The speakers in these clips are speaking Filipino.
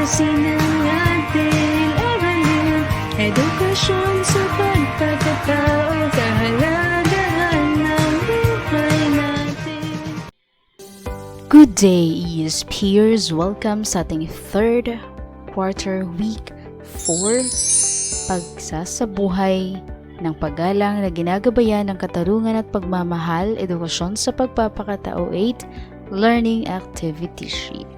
Ayusin ang ating aralin, edukasyon sa pagkakatao, kahalagahan ng buhay natin. Good day, ESPers! Welcome sa ating third quarter week 4 pagsasabuhay ng paggalang na ginagabayan ng katarungan at pagmamahal, edukasyon sa pagpapakatao 8, learning activity sheet.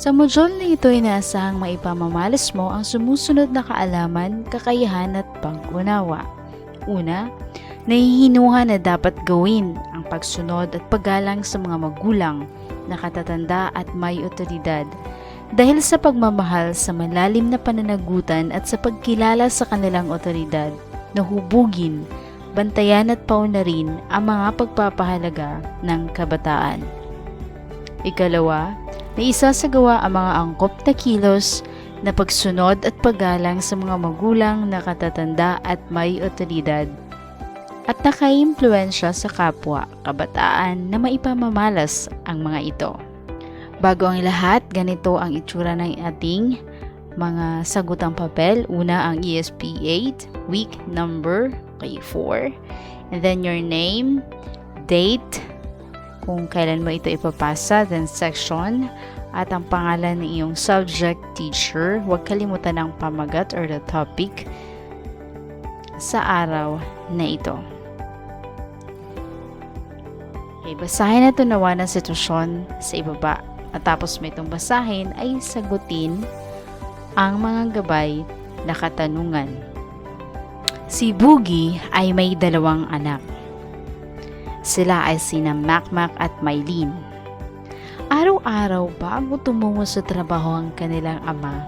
Sa module na ito ay inaasahang maipamamalas mo ang sumusunod na kaalaman, kakayahan at pang-unawa. Una, nahihinuhan na dapat gawin ang pagsunod at paggalang sa mga magulang, nakatatanda at may otoridad dahil sa pagmamahal sa malalim na pananagutan at sa pagkilala sa kanilang otoridad na hubugin, bantayan at paunarin ang mga pagpapahalaga ng kabataan. Ikalawa, na isasagawa ang mga angkop na kilos na pagsunod at paggalang sa mga magulang, nakatatanda at may otoridad at nakaimpluwensya sa kapwa, kabataan na maipamamalas ang mga ito. Bago ang lahat, ganito ang itsura ng ating mga sagutang papel. Una, ang ESP 8, week number, 4. And then your name, date, kung kailan mo ito ipapasa, then section, at ang pangalan ng iyong subject, teacher. Huwag kalimutan ang pamagat or the topic sa araw na ito. Okay, basahin na ito nawa ng sitwasyon sa ibaba. At tapos mo itong basahin ay sagutin ang mga gabay na katanungan. Si Boogie ay may 2 anak. Sila ay sina Makmak at Mylene. Araw-araw bago tumungo sa trabaho ang kanilang ama,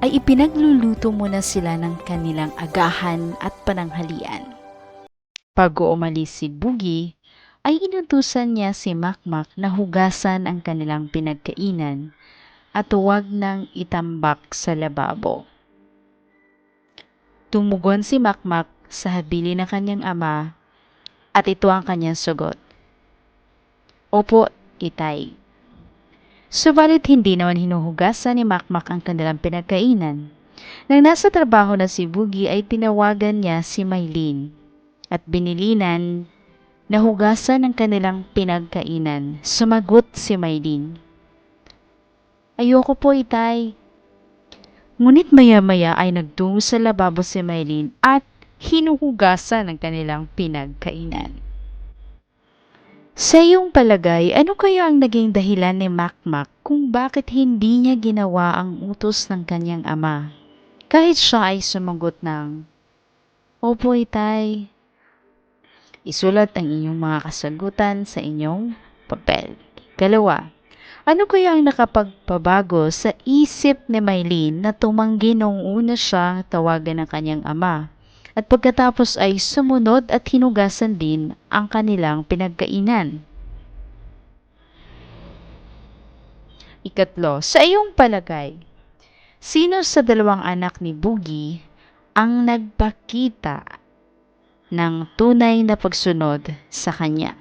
ay ipinagluluto muna sila ng kanilang agahan at pananghalian. Bago umalis si Boogie, ay inutusan niya si Makmak na hugasan ang kanilang pinagkainan at huwag nang itambak sa lababo. Tumugon si Makmak sa habili ng kanyang ama at ito ang kanyang sagot. Opo, itay. Subalit hindi naman hinuhugasan ni Makmak ang kanilang pinagkainan. Nang nasa trabaho na si Boogie ay tinawagan niya si Mylene at binilinan na hugasan ang kanilang pinagkainan. Sumagot si Mylene. Ayoko po, itay. Ngunit maya-maya ay nagtungo sa lababo si Mylene at hinuhugasan ang kanilang pinagkainan. Sa iyong palagay, ano kaya ang naging dahilan ni Makmak kung bakit hindi niya ginawa ang utos ng kanyang ama? Kahit siya ay sumagot ng, Opo, itay. Isulat ang inyong mga kasagutan sa inyong papel. Ikalawa, ano kaya ang nakapagpabago sa isip ni Mylene na tumanggi noong una siyang tawagan ng kanyang ama? At pagkatapos ay sumunod at hinugasan din ang kanilang pinagkainan. Ikatlo, sa iyong palagay, sino sa 2 anak ni Boogie ang nagpakita ng tunay na pagsunod sa kanya?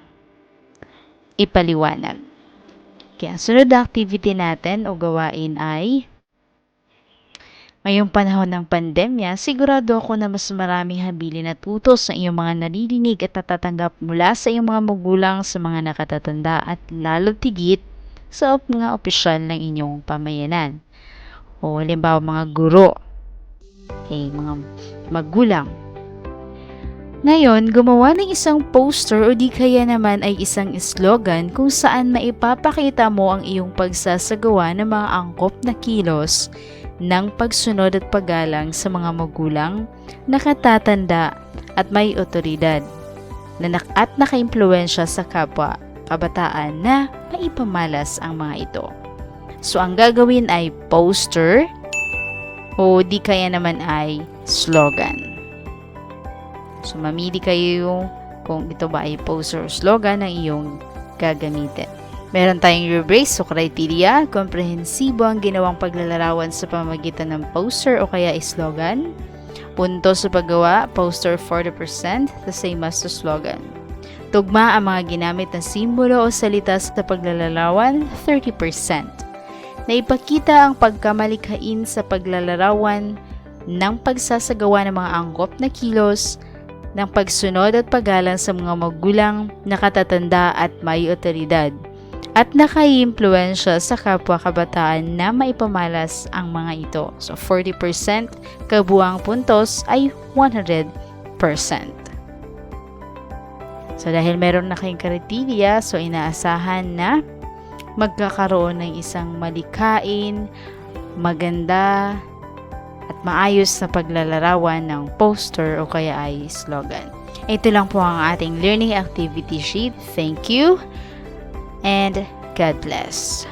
Ipaliwanag. Kaya sunod na activity natin o gawain ay ngayong panahon ng pandemya, sigurado ako na mas maraming habilin at utos sa iyong mga naririnig at natatanggap mula sa iyong mga magulang, sa mga nakatatanda at lalo tigit sa mga opisyal ng inyong pamayanan. O halimbawa mga guro, mga magulang. Ngayon, gumawa ng isang poster o di kaya naman ay isang slogan kung saan maipapakita mo ang iyong pagsasagawa ng mga angkop na kilos ng pagsunod at paggalang sa mga magulang, nakatatanda at may otoridad at nakaimpluwensya sa kapwa, kabataan na maipamalas ang mga ito. So, ang gagawin ay poster o di kaya naman ay slogan. So, mamili kayo kung ito ba ay poster o slogan na iyong gagamitin. Meron tayong rubrics o criteria. Komprehensibo ang ginawang paglalarawan sa pamamagitan ng poster o kaya slogan. Punto sa paggawa, poster 40%, the same as the slogan. Tugma ang mga ginamit na simbolo o salita sa paglalarawan, 30%. na ipakita ang pagkamalikhain sa paglalarawan ng pagsasagawa ng mga angkop na kilos, ng pagsunod at paggalang sa mga magulang, nakatatanda at may otoridad, at nakaiimpluwensya sa kapwa kabataan na maipamalas ang mga ito. So 40%, kabuang puntos ay 100%. So dahil meron na kayong kriteria, so inaasahan na magkakaroon ng isang malikhain, maganda, at maayos na paglalarawan ng poster o kaya ay slogan. Ito lang po ang ating learning activity sheet. Thank you and God bless.